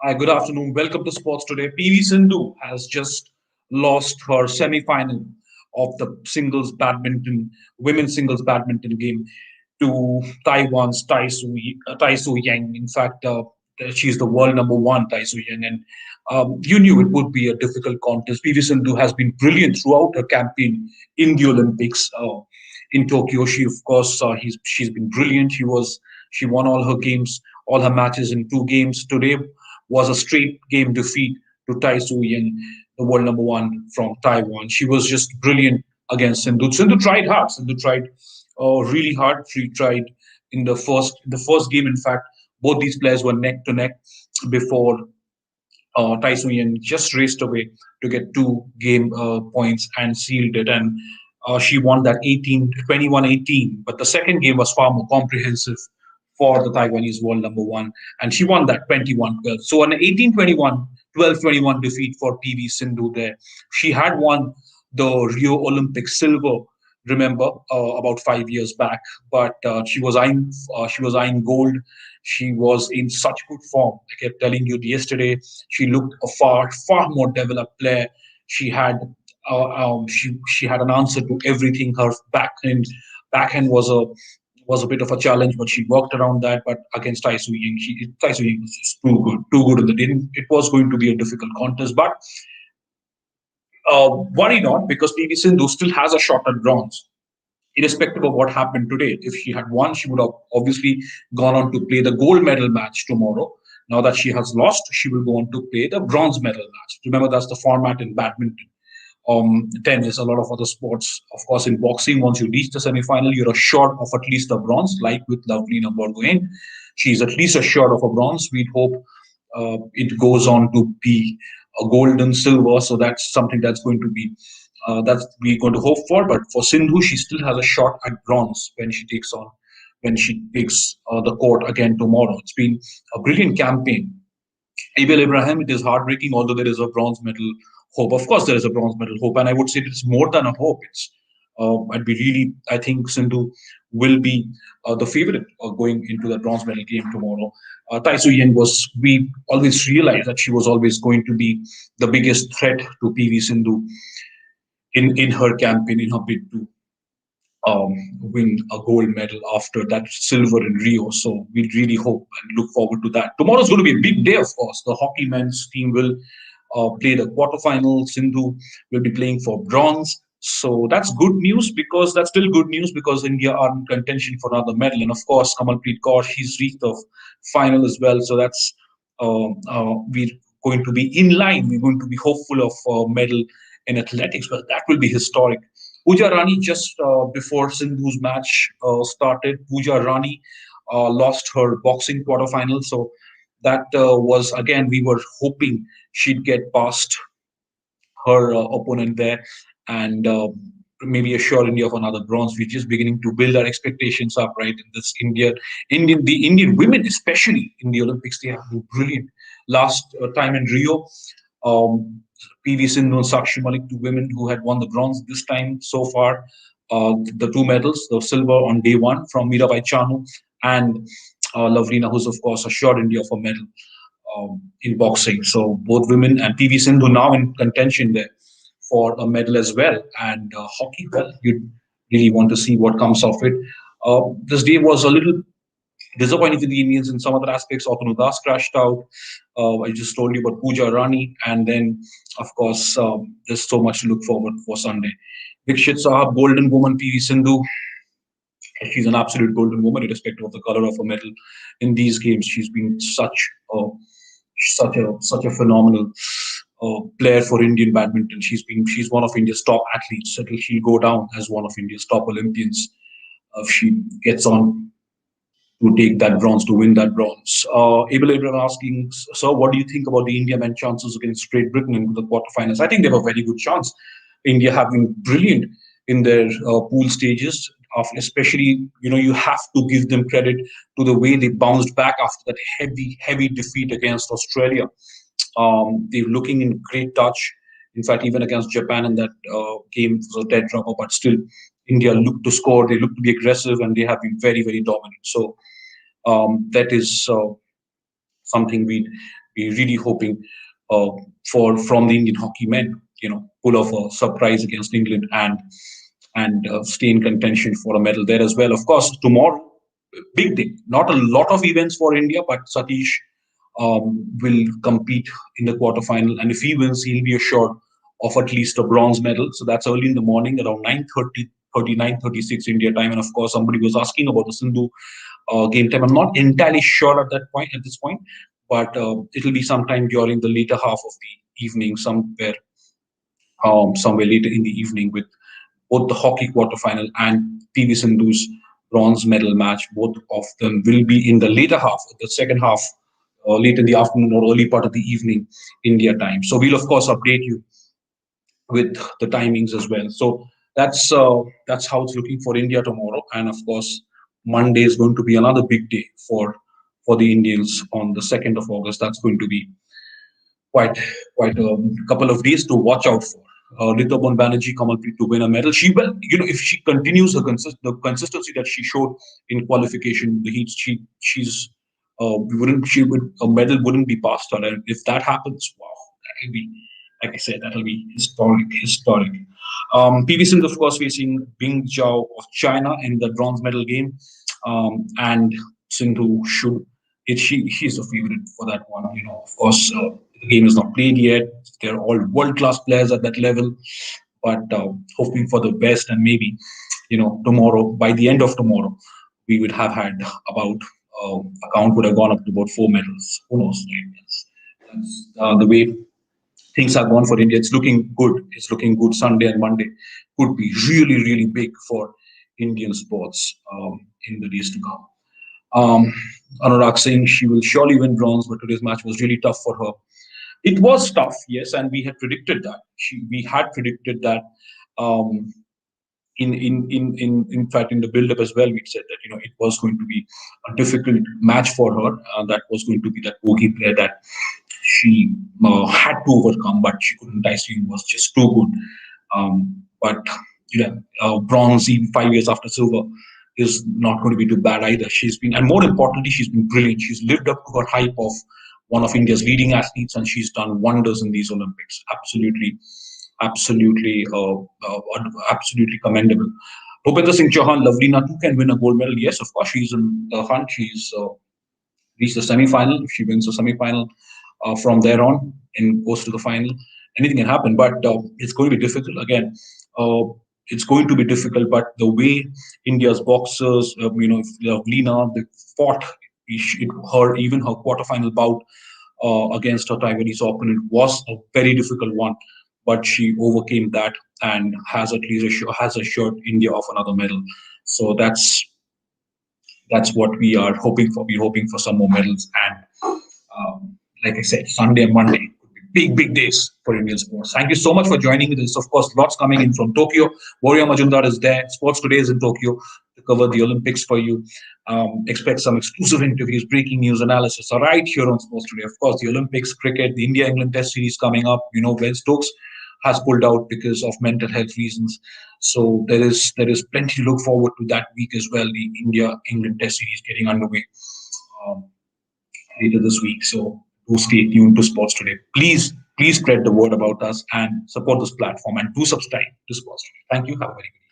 Hi, good afternoon. Welcome to Sports Today. PV Sindhu has just lost her semi-final of the women's singles badminton game to Taiwan's Tai Su Yang. In fact, she's the world number one, Tai Su Yang, and you knew it would be a difficult contest. PV Sindhu has been brilliant throughout her campaign in the Olympics. In Tokyo, she's been brilliant. She won all her games, all her matches in two games. Today was a straight game defeat to Tai Su Yen, the world number one from Taiwan. She was just brilliant against Sindhu. Sindhu tried hard. Sindhu tried really hard. She tried in the first game. In fact, both these players were neck to neck before Tai Su Yen just raced away to get two game points and sealed it. And she won that 21-18. But the second game was far more comprehensive for the Taiwanese world number one. And she won that 21-12. So an 18-21, 12-21 defeat for PV Sindhu there. She had won the Rio Olympic silver, remember, about 5 years back. But she was eyeing gold. She was in such good form. I kept telling you yesterday, she looked a far more developed player. She had she had an answer to everything. Her backhand was a bit of a challenge, but she worked around that. But against Tai Su Ying was just too good in the game. It was going to be a difficult contest, but worry not, because PV Sindhu still has a shot at bronze irrespective of what happened today. If she had won, she would have obviously gone on to play the gold medal match tomorrow. Now that she has lost, she will go on to play the bronze medal match. Remember, that's the format in badminton. Tennis, a lot of other sports. Of course, in boxing, once you reach the semi-final, you're assured of at least a bronze, like with Lovelina Borgohain. She's at least assured of a bronze. We'd hope it goes on to be a gold and silver. So that's something that's we're going to hope for. But for Sindhu, she still has a shot at bronze when she takes the court again tomorrow. It's been a brilliant campaign. Abel Ibrahim, it is heartbreaking, although there is a bronze medal hope. Of course, there is a bronze medal hope, and I would say it's more than a hope. I think Sindhu will be the favorite going into the bronze medal game tomorrow. Tai Su Yen we always realized that she was always going to be the biggest threat to PV Sindhu in her campaign, in her bid to win a gold medal after that silver in Rio. So we really hope and look forward to that. Tomorrow's going to be a big day, of course. The hockey men's team will play the quarterfinals. Sindhu will be playing for bronze. So that's still good news because India are in contention for another medal. And of course, Kamalpreet Kaur, he's reached the final as well. So we're going to be in line. We're going to be hopeful of a medal in athletics, but that will be historic. Pooja Rani, just before Sindhu's match started, Pooja Rani lost her boxing quarterfinal. So that was, again, we were hoping she'd get past her opponent there and maybe assure India of another bronze. We're just beginning to build our expectations up, right? In this the Indian women, especially in the Olympics, they have been brilliant. Last time in Rio, um, PV Sindhu and Sakshi Malik, two women who had won the bronze. This time, so far, the two medals, the silver on day one from Mirabai Chanu and Lovrina, who's of course assured India of a medal in boxing. So both women and PV Sindhu now in contention there for a medal as well. And hockey, well, you really want to see what comes of it. This day was a little disappointing for the Indians in some other aspects. Otanu Das crashed out. I just told you about Pooja Rani. And then, of course, there's so much to look forward for Sunday. Dikshit Sahab, Golden Woman, PV Sindhu. She's an absolute golden woman, irrespective of the color of her medal. In these games, she's been such a phenomenal player for Indian badminton. She's one of India's top athletes. Certainly, she'll go down as one of India's top Olympians if she gets on to take that bronze, to win that bronze. Abel Abraham asking, sir, what do you think about the India men chances against Great Britain in the quarterfinals? I think they have a very good chance. India have been brilliant in their pool stages. Especially, you have to give them credit to the way they bounced back after that heavy defeat against Australia. They're looking in great touch. In fact, even against Japan in that game was a dead rubber, but still, India looked to score. They looked to be aggressive, and they have been very, very dominant. So that is something we're really hoping uh, for from the Indian hockey men, pull off a surprise against England and stay in contention for a medal there as well. Of course, tomorrow, big day. Not a lot of events for India, but Satish will compete in the quarterfinal, and if he wins, he'll be assured of at least a bronze medal. So that's early in the morning, around 9:30, 39:36 India time. And of course, somebody was asking about the Sindhu game time. I'm not entirely sure at this point, but it'll be sometime during the later half of the evening, somewhere later in the evening, with both the hockey quarterfinal and PV Sindhu's bronze medal match. Both of them will be in the later half, the second half, late in the afternoon or early part of the evening, India time. So we'll of course update you with the timings as well. So that's how it's looking for India tomorrow, and of course Monday is going to be another big day for the Indians on the 2nd of August. That's going to be quite quite a couple of days to watch out for. Ritabon Banerjee Kamalpreet to win a medal. She will, if she continues the consistency that she showed in qualification, the heats, she's we wouldn't she would a medal wouldn't be passed her, and if that happens, wow, that will be, like I said, that'll be historic, historic. PV Sindhu, of course, facing Bing Zhao of China in the bronze medal game, and Sindhu should she's a favorite for that one. Of course, the game is not played yet. They're all world class players at that level, but hoping for the best, and maybe tomorrow, by the end of tomorrow, we would have had about account would have gone up to about 4 medals. Who knows? Right? That's the way things are gone for India. It's looking good. It's looking good. Sunday and Monday could be really, really big for Indian sports in the days to come. Um, Anurag saying she will surely win bronze, but today's match was really tough for her. It was tough, yes, and we had predicted that. We had predicted that. Um, in fact, in the build-up as well, we said that it was going to be a difficult match for her. That was going to be that bogey player that she had to overcome, but she couldn't. ICU was just too good. But bronze even 5 years after silver is not going to be too bad either. She's been, and more importantly, she's been brilliant. She's lived up to her hype of one of India's leading athletes, and she's done wonders in these Olympics. Absolutely commendable. Bhupender Singh Chauhan, Lavlina too can win a gold medal. Yes, of course, she's in the hunt. She's reached the semi-final. If she wins the semi-final, from there on and goes to the final, anything can happen. But it's going to be difficult again. Uh, it's going to be difficult. But the way India's boxers, if Lavlina, they fought, her quarterfinal bout against her Taiwanese opponent was a very difficult one, but she overcame that and has at least has assured India of another medal. So that's what we are hoping for. We're hoping for some more medals, and like I said, Sunday and Monday could be big days for Indian sports. Thank you so much for joining me. There's of course lots coming in from Tokyo. Warrior Majumdar is there. Sports Today is in Tokyo to cover the Olympics for you. Expect some exclusive interviews, breaking news, analysis, all right here on Sports Today. Of course, the Olympics, cricket, the India-England Test series coming up. When Stokes has pulled out because of mental health reasons. So there is plenty to look forward to that week as well. The India-England Test series getting underway um, later this week. So do stay tuned to Sports Today. Please spread the word about us and support this platform, and do subscribe to Sports Today. Thank you. Have a very good evening.